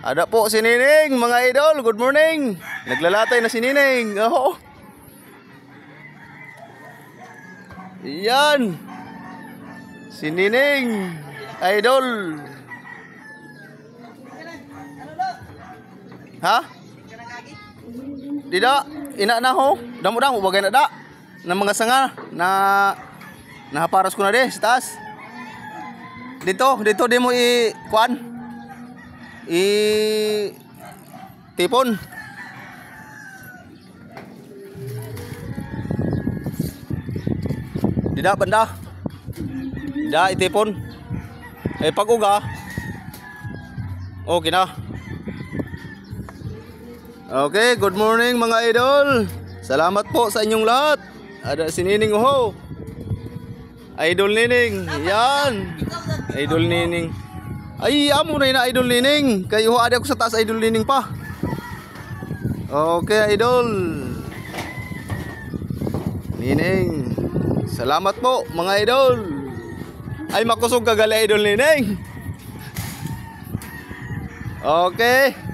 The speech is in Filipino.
Ada po si Nining, mga idol. Good morning. Naglalatay na si Nining. Oh. Yan. Si Nining, idol. Ha? Dida, ina na ho. Damo-damo bagay na da. Ng mga sanga na nahaparas ko na di sa taas. Dito di mo kuan. Tipon. Dida banda. Dida itipon. Pag-uga. Okay na. Okay, good morning mga idol. Salamat po sa inyong lahat. Ada si Nining ho. Idol Nining. Yan. Idol Nining. Ay, amo na yun, idol Nining. Kayo ada ko sa taas, idol Nining pa. Okay, idol Nining. Salamat po, mga idol. Ay, makusog kagali, idol Nining. Okay.